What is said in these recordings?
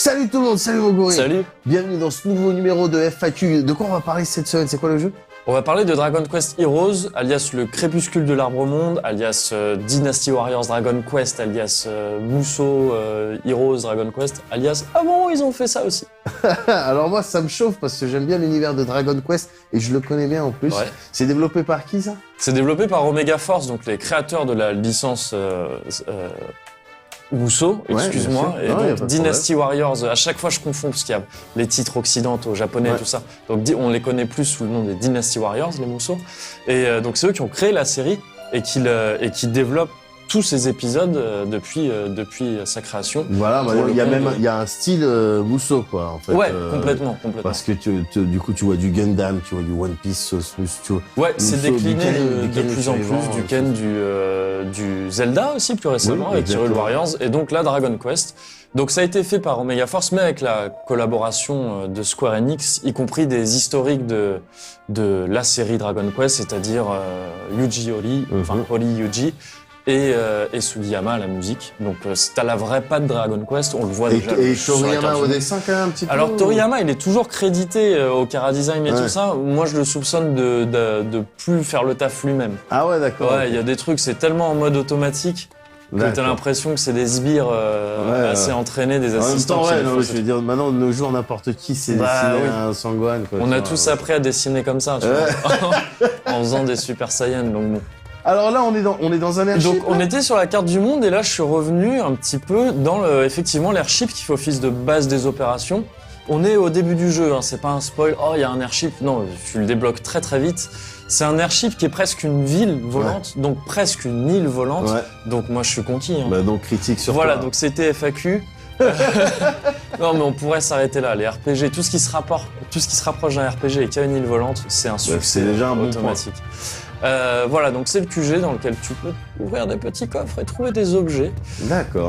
Salut tout le monde, salut Moguri. Salut. Bienvenue dans ce nouveau numéro de FAQ. De quoi on va parler cette semaine? C'est quoi le jeu? On va parler de Dragon Quest Heroes, alias le crépuscule de l'arbre monde, alias Dynasty Warriors Dragon Quest, alias Musou Heroes Dragon Quest, alias ah bon, ils ont fait ça aussi. Alors moi ça me chauffe parce que j'aime bien l'univers de Dragon Quest et je le connais bien en plus. Ouais. C'est développé par qui ça? C'est développé par Omega Force, donc les créateurs de la licence Musou, excuse-moi, ouais, et non, donc Dynasty Warriors, à chaque fois je confonds parce qu'il y a les titres occidentaux, japonais et tout ça, donc on les connaît plus sous le nom des Dynasty Warriors, les Musou, et donc c'est eux qui ont créé la série et qui développent tous ces épisodes depuis sa création. Voilà, il y a un style Musou quoi en fait. Ouais, complètement. Parce que du coup tu vois du Gundam, tu vois du One Piece, tu vois. Ouais, c'est décliné de Ken, plus en plus, du Ken, du Zelda aussi plus récemment, oui, avec Hyrule Warriors, et donc là Dragon Quest. Donc ça a été fait par Omega Force, mais avec la collaboration de Square Enix, y compris des historiques de la série Dragon Quest, c'est-à-dire Yuji Horii, enfin Horii Yuji, et Sugiyama à la musique. Donc t'as la vraie patte Dragon Quest, on le voit déjà. Et Toriyama au dessin quand même un petit peu. Alors Toriyama, il est toujours crédité au chara design et tout ça. Moi, je le soupçonne de plus faire le taf lui-même. Ah ouais, d'accord. Ouais, il y a des trucs, c'est tellement en mode automatique que t'as l'impression que c'est des sbires assez entraînés, des assistants. En même temps, je veux dire, maintenant, de nos jours, n'importe qui sait dessiner un Sangwan. On a tous appris à dessiner comme ça, tu vois, en faisant des Super Saiyan, donc bon. Alors là, on est dans un airship. Donc on était sur la carte du monde et là je suis revenu un petit peu dans effectivement l'airship qui fait office de base des opérations. On est au début du jeu, hein, c'est pas un spoil. Oh, il y a un airship. Non, tu le débloques très très vite. C'est un airship qui est presque une ville volante, donc presque une île volante. Ouais. Donc moi je suis conquis. Hein. Bah donc critique sur Voilà, toi. donc c'était FAQ. Non mais on pourrait s'arrêter là. Les RPG, tout ce qui se rapproche d'un RPG et qui a une île volante, c'est un succès c'est déjà un bon automatique. Voilà, donc c'est le QG dans lequel tu peux ouvrir des petits coffres et trouver des objets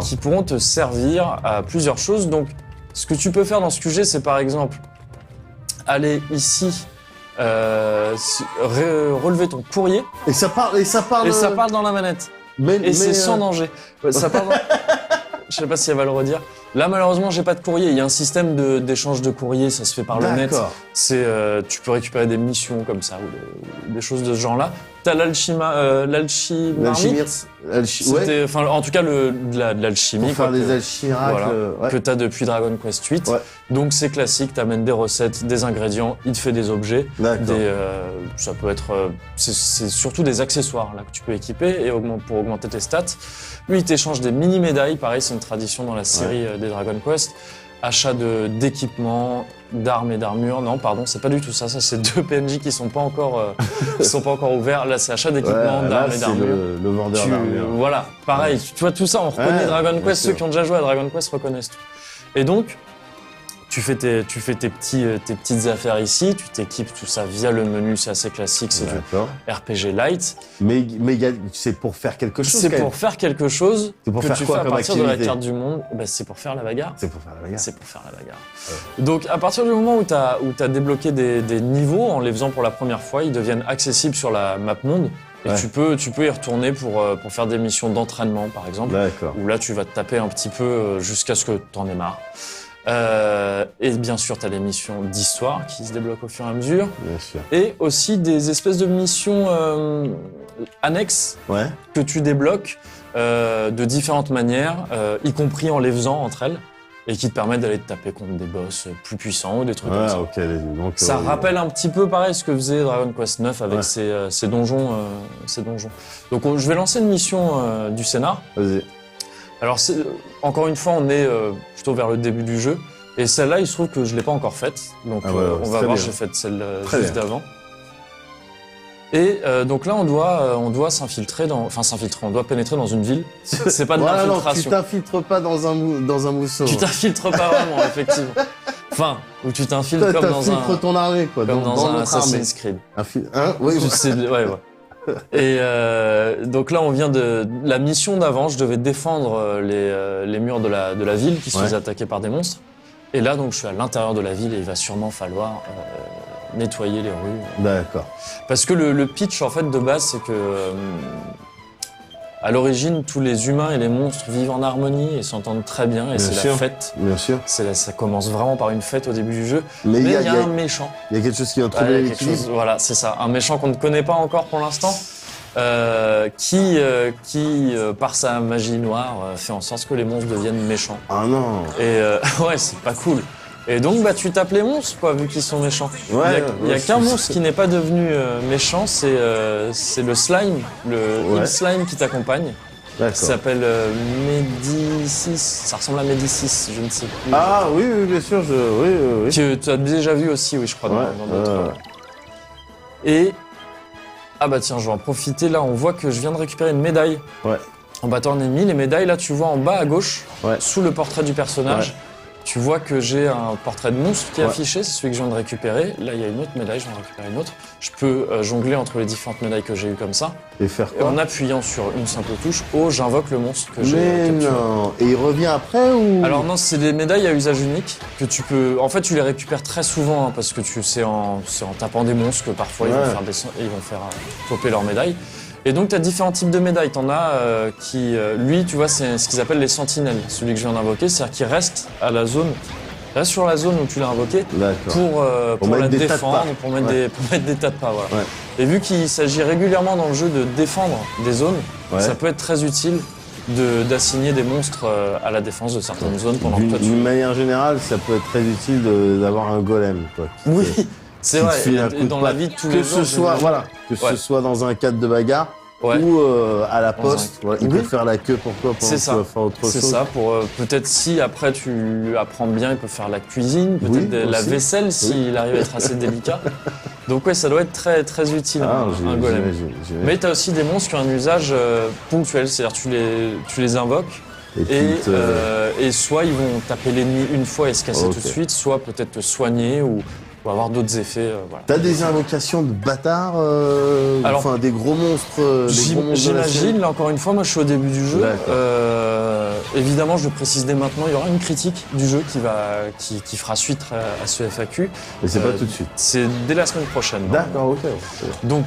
qui pourront te servir à plusieurs choses. Donc, ce que tu peux faire dans ce QG, c'est par exemple aller ici, relever ton courrier. Et ça parle dans la manette. Mais c'est sans danger. Ça parle. Je sais pas si elle va le redire. Là, malheureusement, j'ai pas de courrier. Il y a un système d'échange de courrier, ça se fait par le net. Tu peux récupérer des missions comme ça ou des choses de ce genre-là. T'as l'alchimie. Enfin, en tout cas, de l'alchimie. Pour faire des alchimiracles. Voilà, que t'as depuis Dragon Quest 8. Ouais. Donc, c'est classique. T'amènes des recettes, des ingrédients, il te fait des objets. Ça peut être, c'est surtout des accessoires là que tu peux équiper pour augmenter tes stats. Lui, il t'échange des mini médailles. Pareil, c'est une tradition dans la série des Dragon Quest. Achat d'équipements, d'armes et d'armures. Non, pardon, c'est pas du tout ça. Ça, c'est deux PNJ qui sont pas encore ouverts. Là, c'est achat d'équipements, d'armes et d'armures. Le vendeur d'armures. Voilà, pareil. Tu vois tout ça, on reconnaît Dragon Quest. Ceux qui ont déjà joué à Dragon Quest reconnaissent tout. Et donc, tu fais tes petites affaires ici, tu t'équipes tout ça via le menu, c'est assez classique, c'est du RPG light. Mais c'est pour faire quelque chose. C'est pour faire quelque chose que tu fais à partir de la carte du monde. Ben, c'est pour faire la bagarre. C'est pour faire la bagarre. C'est pour faire la bagarre. Ouais. Donc à partir du moment où t'as débloqué des niveaux, en les faisant pour la première fois, ils deviennent accessibles sur la map monde. Et tu peux y retourner pour faire des missions d'entraînement, par exemple. Où là, tu vas te taper un petit peu jusqu'à ce que t'en aies marre. Et bien sûr, tu as les missions d'histoire qui se débloquent au fur et à mesure. Bien sûr. Et aussi des espèces de missions annexes que tu débloques de différentes manières, y compris en les faisant entre elles, et qui te permettent d'aller te taper contre des boss plus puissants ou des trucs comme ça. Donc, ça rappelle un petit peu pareil ce que faisait Dragon Quest 9 avec ses donjons. Donc je vais lancer une mission du scénar. Vas-y. Alors, encore une fois, on est plutôt vers le début du jeu. Et celle-là, il se trouve que je ne l'ai pas encore faite. Donc, on va voir, j'ai fait celle juste d'avant. Et donc là, on doit s'infiltrer on doit pénétrer dans une ville. C'est pas de l'infiltration. Tu t'infiltres pas dans un mousseau. Tu t'infiltres pas vraiment, effectivement. Enfin, ou tu t'infiltres comme dans un... T'infiltres ton armée, quoi. Comme dans un Assassin's Creed. Oui. Ouais. Et donc là, on vient de la mission d'avant. Je devais défendre les murs de la ville qui se faisaient attaquer par des monstres. Et là, donc, je suis à l'intérieur de la ville et il va sûrement falloir nettoyer les rues. D'accord. Parce que le pitch, en fait, de base, c'est que à l'origine, tous les humains et les monstres vivent en harmonie et s'entendent très bien, et c'est la fête. Bien sûr. Ça commence vraiment par une fête au début du jeu. Mais il y a un méchant. Il y a quelque chose qui vient trouver l'équilibre. Voilà, c'est ça. Un méchant qu'on ne connaît pas encore pour l'instant, qui par sa magie noire, fait en sorte que les monstres deviennent méchants. Ah non. Et ouais, c'est pas cool. Et donc, tu tapes les monstres, quoi, vu qu'ils sont méchants. Il y a qu'un monstre qui n'est pas devenu méchant, c'est le slime, le slime qui t'accompagne. Qui s'appelle Médicis. Ça ressemble à Médicis, je ne sais plus. Ah oui, bien sûr, oui. Que tu as déjà vu aussi, oui, je crois, dans d'autres. Et ah bah tiens, je vais en profiter. Là, on voit que je viens de récupérer une médaille. En battant un ennemi. Les médailles, là, tu vois en bas à gauche, sous le portrait du personnage. Tu vois que j'ai un portrait de monstre qui est affiché, c'est celui que je viens de récupérer. Là, il y a une autre médaille, je viens de récupérer une autre. Je peux jongler entre les différentes médailles que j'ai eues comme ça. Et faire quoi? En appuyant sur une simple touche, j'invoque le monstre que j'ai capturé. Non. Et il revient après ou? Alors non, c'est des médailles à usage unique que tu peux... En fait, tu les récupères très souvent, parce que c'est en tapant des monstres que parfois ils vont faire popper leurs médailles. Et donc, tu as différents types de médailles. Tu en as lui, tu vois, c'est ce qu'ils appellent les sentinelles, celui que je viens d'invoquer. C'est-à-dire qu'il reste à la zone, reste sur la zone où tu l'as invoqué pour la défendre, pour mettre des tas de pas. Voilà. Et vu qu'il s'agit régulièrement dans le jeu de défendre des zones, ça peut être très utile d'assigner des monstres à la défense de certaines zones pendant que toi tu... D'une manière générale, ça peut être très utile d'avoir un golem, quoi. Oui. C'est vrai, et dans la vie de tous les jours. Que ce soit dans un cadre de bagarre ou à la poste. Il peut faire la queue pour toi pendant que tu vas faire autre chose. C'est ça, pour peut-être si après tu apprends bien, il peut faire la cuisine, peut-être la vaisselle s'il arrive à être assez délicat. Donc ça doit être très, très utile, un golem. Mais tu as aussi des monstres qui ont un usage ponctuel, c'est-à-dire tu les invoques. Et soit ils vont taper l'ennemi une fois et se casser tout de suite, soit peut-être te soigner ou avoir d'autres effets. T'as des invocations de bâtards, enfin des gros monstres. J'imagine, là encore une fois, moi je suis au début du jeu. Évidemment, je le précise dès maintenant, il y aura une critique du jeu qui fera suite à ce FAQ. Mais c'est pas tout de suite. C'est dès la semaine prochaine. D'accord, ok. Donc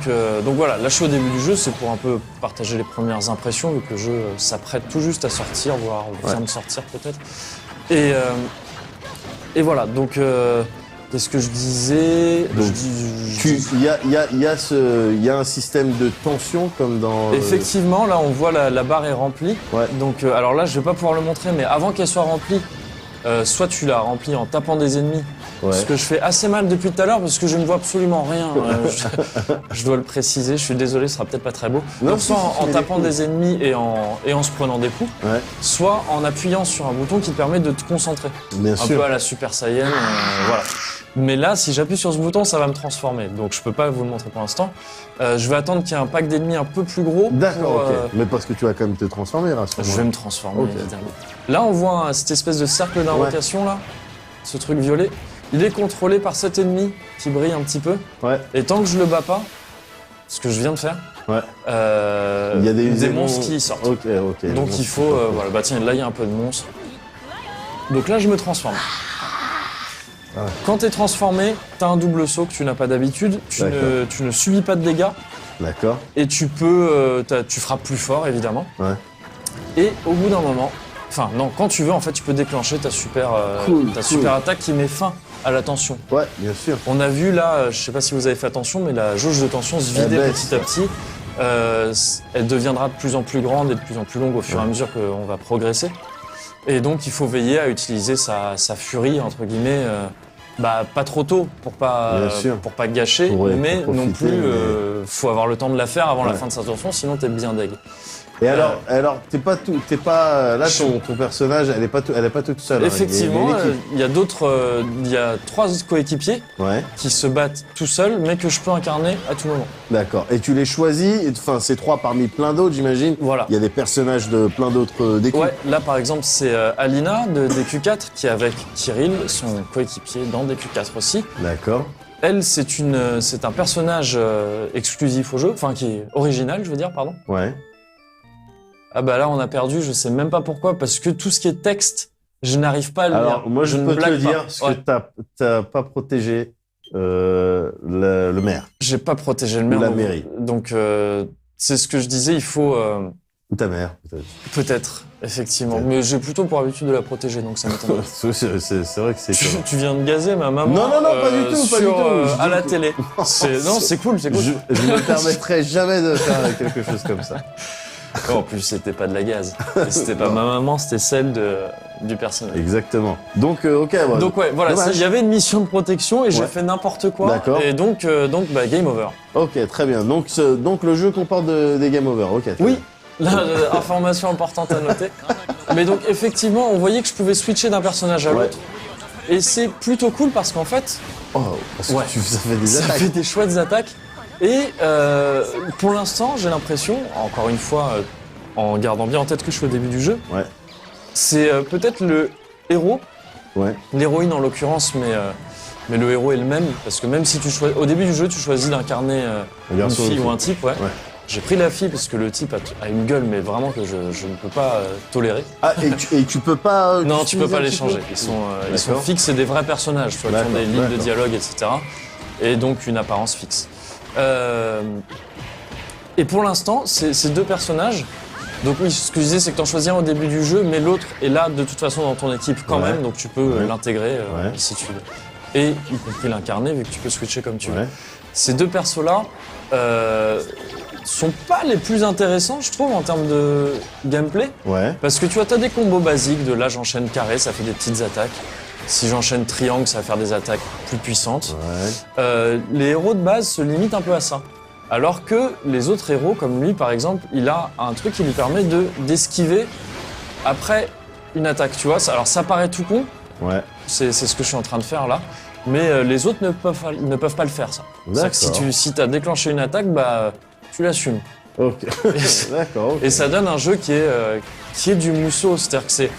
voilà, là je suis au début du jeu, c'est pour un peu partager les premières impressions, vu que le jeu s'apprête tout juste à sortir, voire vient de sortir peut-être. Et voilà, donc... Qu'est-ce que je disais? Il y a un système de tension comme dans... Effectivement, là on voit la barre est remplie. Donc alors là je vais pas pouvoir le montrer, mais avant qu'elle soit remplie, soit tu la remplis en tapant des ennemis, ce que je fais assez mal depuis tout à l'heure parce que je ne vois absolument rien. Je dois le préciser, je suis désolé, ce sera peut-être pas très beau. Donc soit en tapant des ennemis et en se prenant des coups, soit en appuyant sur un bouton qui te permet de te concentrer. Bien sûr. Peu à la Super Saiyan, voilà. Mais là, si j'appuie sur ce bouton, ça va me transformer. Donc je peux pas vous le montrer pour l'instant. Je vais attendre qu'il y ait un pack d'ennemis un peu plus gros. D'accord, ok. Mais parce que tu vas quand même te transformer, là. Je vais me transformer, évidemment. Là, on voit cette espèce de cercle d'invocation, là. Ce truc violet. Il est contrôlé par cet ennemi qui brille un petit peu. Et tant que je le bats pas, ce que je viens de faire, il y a des monstres qui sortent. Donc il faut... voilà, bah tiens, là, il y a un peu de monstres. Donc là, je me transforme. Quand tu es transformé, tu as un double saut que tu n'as pas d'habitude, tu ne subis pas de dégâts. D'accord. Et tu peux, tu frappes plus fort évidemment. Et au bout d'un moment, enfin non, quand tu veux en fait, tu peux déclencher ta super attaque qui met fin à la tension. Ouais, bien sûr. On a vu là, je sais pas si vous avez fait attention, mais la jauge de tension se vidait petit à petit. Elle deviendra de plus en plus grande et de plus en plus longue au fur et à mesure qu'on va progresser. Et donc il faut veiller à utiliser sa furie entre guillemets. Pas trop tôt pour pas gâcher, mais non plus faut avoir le temps de la faire avant la fin de sa tension, sinon t'es bien deg. Et alors là ton personnage, elle est pas toute seule. Effectivement, il y a 3 coéquipiers qui se battent tout seuls, mais que je peux incarner à tout moment. D'accord. Et tu les choisis, enfin c'est 3 parmi plein d'autres, j'imagine. Voilà. Il y a des personnages de plein d'autres d'équipes. Ouais. Là par exemple c'est Alina de DQ4 qui est avec Kirill, son coéquipier dans DQ4 aussi. D'accord. Elle, c'est un personnage exclusif au jeu, enfin qui est original, je veux dire, pardon. Ouais. Ah bah là on a perdu, je sais même pas pourquoi, parce que tout ce qui est texte, je n'arrive pas à le lire. Alors moi je peux te le dire, parce que t'as pas protégé le maire. J'ai pas protégé le maire. Ou la mairie. Donc c'est ce que je disais, il faut Ou ta mère, peut-être. Peut-être, effectivement. Mais j'ai plutôt pour habitude de la protéger, donc ça m'étonne. C'est vrai que c'est... Tu viens de gazer ma maman. Non, pas du tout, pas du tout. À la télé. Non, c'est cool, c'est cool. Je me permettrais jamais de faire quelque chose comme ça. En plus, c'était pas de la gaz. C'était pas ma maman, c'était celle du personnel. Exactement. Donc, ok. Bah, donc ouais, voilà, il y avait une mission de protection et j'ai fait n'importe quoi. D'accord. Et donc game over. Ok, très bien. Donc le jeu comporte des game over. Ok. Oui. Là, information importante à noter. Mais donc effectivement, on voyait que je pouvais switcher d'un personnage à l'autre. Et c'est plutôt cool parce qu'en fait, ça fait des attaques. Ça fait des chouettes attaques. Et pour l'instant, j'ai l'impression, encore une fois, en gardant bien en tête que je suis au début du jeu, c'est peut-être le héros, l'héroïne en l'occurrence, mais le héros est le même, parce que même si au début du jeu, tu choisis d'incarner une fille ou un type, j'ai pris la fille parce que le type a une gueule, mais vraiment que je ne peux pas tolérer. Ah, et tu peux pas... non, tu peux pas les changer. Ils sont fixes, c'est des vrais personnages, tu vois, qui ont des lignes de dialogue, etc. Et donc une apparence fixe. Et pour l'instant, ces deux personnages, donc oui, ce que je disais, c'est que tu en choisis un au début du jeu, mais l'autre est là de toute façon dans ton équipe quand même, donc tu peux l'intégrer si tu veux. Et y compris l'incarner, vu que tu peux switcher comme tu veux. Ces deux persos-là sont pas les plus intéressants, je trouve, en termes de gameplay. Parce que tu vois, t'as des combos basiques de là, j'enchaîne carré, ça fait des petites attaques. Si j'enchaîne triangle, ça va faire des attaques plus puissantes. Les héros de base se limitent un peu à ça. Alors que les autres héros, comme lui par exemple, il a un truc qui lui permet d'esquiver après une attaque, tu vois. Alors ça paraît tout con, c'est ce que je suis en train de faire là, mais les autres ne peuvent pas le faire, ça. C'est-à-dire que si tu as déclenché une attaque, bah tu l'assumes. D'accord. Et ça donne un jeu qui est du mousseau, c'est-à-dire que c'est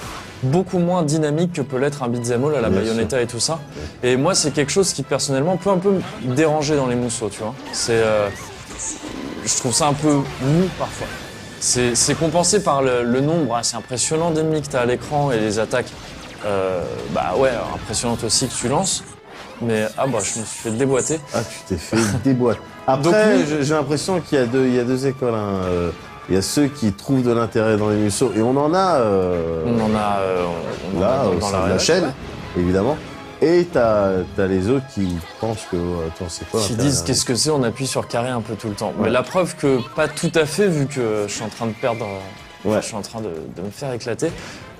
beaucoup moins dynamique que peut l'être un beat'em all à la Bayonetta et tout ça. Et moi, c'est quelque chose qui, personnellement, peut un peu me déranger dans les mousseaux, tu vois. Je trouve ça un peu mou, parfois. C'est compensé par le nombre assez impressionnant d'ennemis que tu as à l'écran et les attaques, impressionnantes aussi que tu lances. Mais, je me suis fait déboîter. Ah, tu t'es fait déboîter. Après, j'ai l'impression qu'il y a deux écoles, hein. Il y a ceux qui trouvent de l'intérêt dans les museaux, et on en a là, au sein de la chaîne, évidemment. Et t'as les autres qui pensent que, attends, c'est quoi? Qui disent qu'est-ce que c'est, on appuie sur carré un peu tout le temps. Mais la preuve que pas tout à fait, vu que je suis en train de perdre, je suis en train de me faire éclater.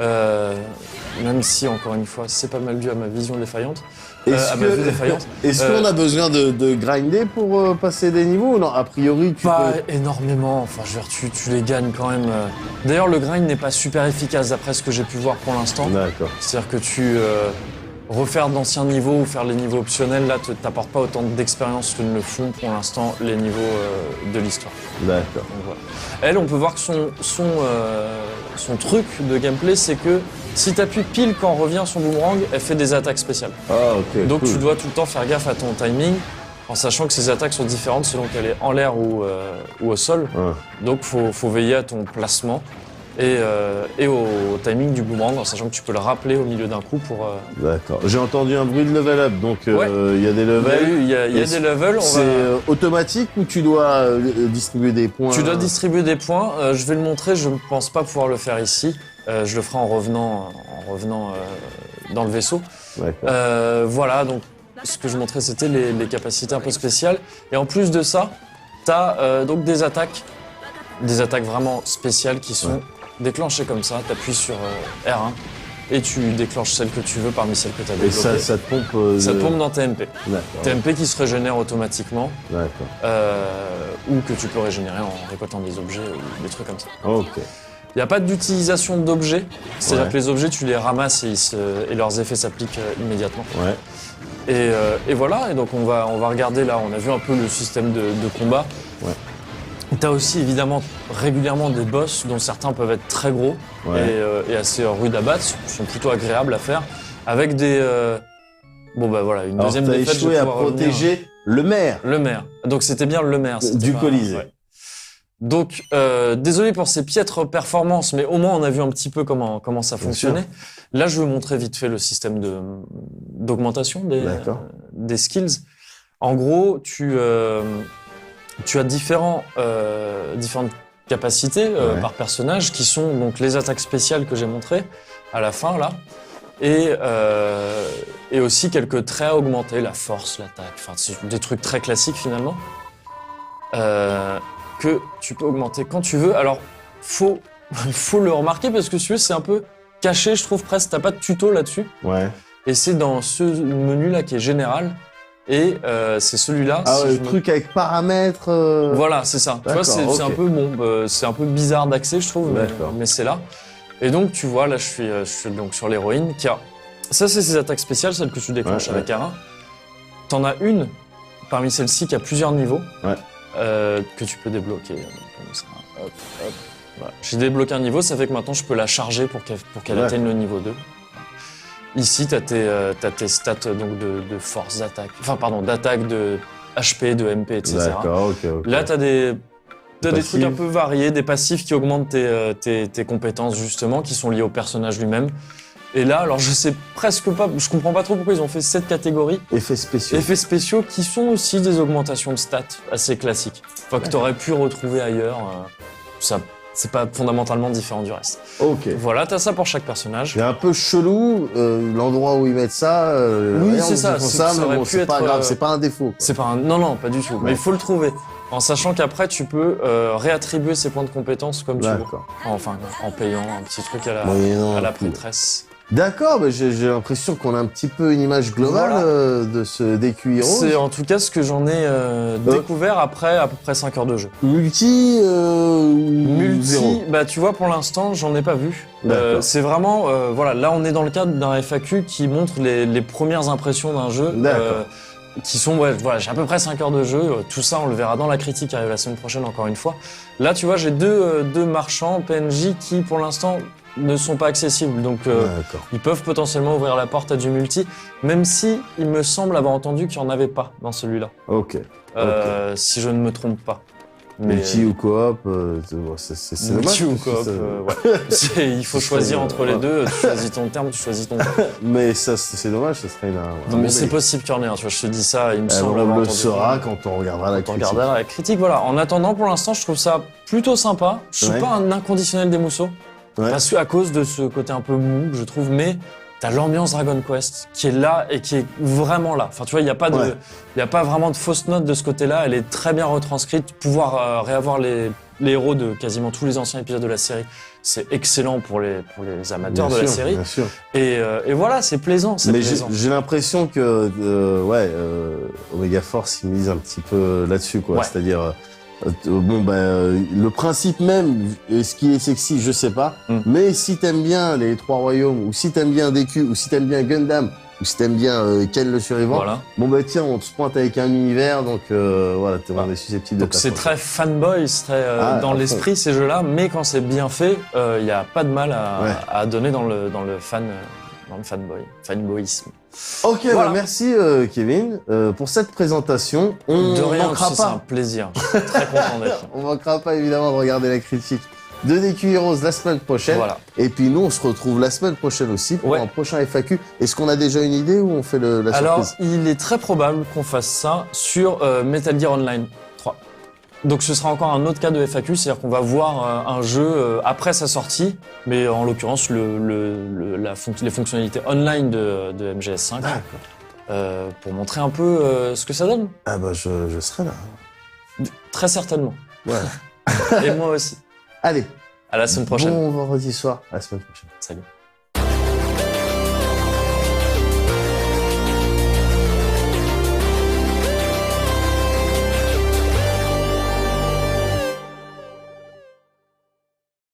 Même si, encore une fois, c'est pas mal dû à ma vision défaillante. Est-ce qu'on a besoin de grinder pour passer des niveaux ou non? A priori, pas énormément. Enfin, je veux dire, tu les gagnes quand même. D'ailleurs, le grind n'est pas super efficace d'après ce que j'ai pu voir pour l'instant. D'accord. C'est-à-dire que refaire d'anciens niveaux ou faire les niveaux optionnels, là, t'apporte pas autant d'expérience que ne le font pour l'instant les niveaux de l'histoire. D'accord. Voilà. Elle, on peut voir que son truc de gameplay, c'est que si t'appuies pile quand revient son boomerang, elle fait des attaques spéciales. Ah, ok. Donc tu dois tout le temps faire gaffe à ton timing, en sachant que ces attaques sont différentes selon qu'elle est en l'air ou au sol. Donc faut veiller à ton placement et au timing du boomerang, en sachant que tu peux le rappeler au milieu d'un coup pour... D'accord. J'ai entendu un bruit de level up, donc il y a des levels. Il y a des levels. C'est automatique ou tu dois distribuer des points? Tu dois distribuer des points. Je vais le montrer, je ne pense pas pouvoir le faire ici. Je le ferai en revenant dans le vaisseau. Voilà, donc ce que je montrais, c'était les capacités un peu spéciales. Et en plus de ça, tu as donc des attaques vraiment spéciales qui sont déclenchées comme ça. Tu appuies sur R1 et tu déclenches celle que tu veux parmi celles que tu as développées. Et ça te pompe Ça te pompe dans TMP. D'accord. TMP qui se régénère automatiquement. D'accord. Ou que tu peux régénérer en récoltant des objets ou des trucs comme ça. Ok. Il n'y a pas d'utilisation d'objets, c'est-à-dire que les objets, tu les ramasses et leurs effets s'appliquent immédiatement. Et voilà, et donc on va regarder là, on a vu un peu le système de combat. Tu as aussi évidemment régulièrement des boss dont certains peuvent être très gros et assez rudes à battre, sont plutôt agréables à faire, avec des... une deuxième défaite. Tu as échoué à protéger le maire. Le maire, donc c'était bien le maire. Du Colisée. Donc, désolé pour ces piètres performances, mais au moins on a vu un petit peu comment ça fonctionnait. Là, je vais vous montrer vite fait le système d'augmentation des skills. En gros, tu as différentes capacités par personnage, qui sont donc les attaques spéciales que j'ai montrées à la fin, là. Et aussi quelques traits à augmenter, la force, l'attaque, enfin c'est des trucs très classiques finalement, que tu peux augmenter quand tu veux. Alors, faut le remarquer parce que si tu veux, c'est un peu caché, je trouve presque, t'as pas de tuto là-dessus. Ouais. Et c'est dans ce menu-là qui est général, et c'est celui-là. Ah ouais, le truc avec paramètres. Voilà, c'est ça. Tu vois, c'est un peu c'est un peu bizarre d'accès, je trouve, mais c'est là. Et donc, tu vois, là, je suis donc sur l'héroïne qui a... Ça, c'est ses attaques spéciales, celles que tu déclenches avec R1. T'en as une, parmi celles-ci, qui a plusieurs niveaux, que tu peux débloquer. Comme ça. Hop, hop. Voilà. J'ai débloqué un niveau, ça fait que maintenant, je peux la charger pour qu'elle atteigne le niveau 2. Ici, t'as tes stats donc, de force d'attaque, enfin, pardon, d'attaque, de HP, de MP, etc. D'accord, ok. Là, t'as des trucs un peu variés, des passifs qui augmentent tes compétences justement, qui sont liés au personnage lui-même. Et là, alors je sais presque pas, je comprends pas trop pourquoi ils ont fait cette catégorie. Effets spéciaux. Effets spéciaux qui sont aussi des augmentations de stats assez classiques. Enfin, que t'aurais pu retrouver ailleurs. Ça, c'est pas fondamentalement différent du reste. Ok. Voilà, t'as ça pour chaque personnage. C'est un peu chelou l'endroit où ils mettent ça. Oui, c'est ça. Mais bon, c'est pas grave, c'est pas un défaut. C'est pas un... Non, pas du tout. Mais il faut le trouver. En sachant qu'après, tu peux réattribuer ces points de compétences comme tu veux. Enfin, en payant un petit truc à la prêtresse. D'accord, bah j'ai l'impression qu'on a un petit peu une image globale de ce DQ Heroes. C'est en tout cas ce que j'en ai découvert après à peu près 5 heures de jeu. Multi, zéro. Bah tu vois, pour l'instant, j'en ai pas vu. C'est vraiment, voilà, là on est dans le cadre d'un FAQ qui montre les premières impressions d'un jeu. Qui sont, voilà, j'ai à peu près 5 heures de jeu. Tout ça, on le verra dans la critique qui arrive la semaine prochaine, encore une fois. Là, tu vois, j'ai deux marchands PNJ qui, pour l'instant, ne sont pas accessibles. Donc, ils peuvent potentiellement ouvrir la porte à du multi, même si il me semble avoir entendu qu'il n'y en avait pas dans celui-là. Si je ne me trompe pas. Multi ou coop, c'est multi ou coop, il faut choisir entre les deux. Tu choisis ton terme, tu choisis ton. Mais ça, c'est dommage, ça serait non, mais c'est possible qu'il y en ait un. Tu vois, je te dis ça, il me semble. On le saura quand on regardera la critique. La critique, voilà. En attendant, pour l'instant, je trouve ça plutôt sympa. Je suis pas un inconditionnel des mousseaux, parce qu'à cause de ce côté un peu mou, je trouve, mais. T'as l'ambiance Dragon Quest qui est là et qui est vraiment là. Enfin, tu vois, il y a pas vraiment de fausse note de ce côté-là. Elle est très bien retranscrite. Pouvoir réavoir les héros de quasiment tous les anciens épisodes de la série, c'est excellent pour les amateurs de la série. Bien sûr. Et voilà, c'est plaisant. Mais j'ai l'impression que Omega Force ils misent un petit peu là-dessus, quoi. C'est-à-dire. Le principe même, ce qui est sexy, je sais pas. Mais si t'aimes bien les Trois Royaumes, ou si t'aimes bien DQ, ou si t'aimes bien Gundam, ou si t'aimes bien Ken le Survivant, tiens, on te pointe avec un univers, donc on est susceptible de. Donc c'est très fanboy, c'est très dans l'esprit ces jeux-là, mais quand c'est bien fait, il y a pas de mal à donner dans le fanboyisme. Ok, merci Kevin pour cette présentation. On de rien, manquera pas. C'est un plaisir. Je suis très content d'être là. On manquera pas évidemment de regarder la critique de DQ Heroes la semaine prochaine. Voilà. Et puis nous, on se retrouve la semaine prochaine aussi pour un prochain FAQ. Est-ce qu'on a déjà une idée ou on fait la surprise? Alors, il est très probable qu'on fasse ça sur Metal Gear Online 3. Donc ce sera encore un autre cas de FAQ, c'est-à-dire qu'on va voir un jeu après sa sortie, mais en l'occurrence les fonctionnalités online de MGS5, pour montrer un peu ce que ça donne. Ah bah je serai là. Très certainement. Ouais. Et moi aussi. Allez. À la semaine prochaine. Bon vendredi soir, à la semaine prochaine. Salut.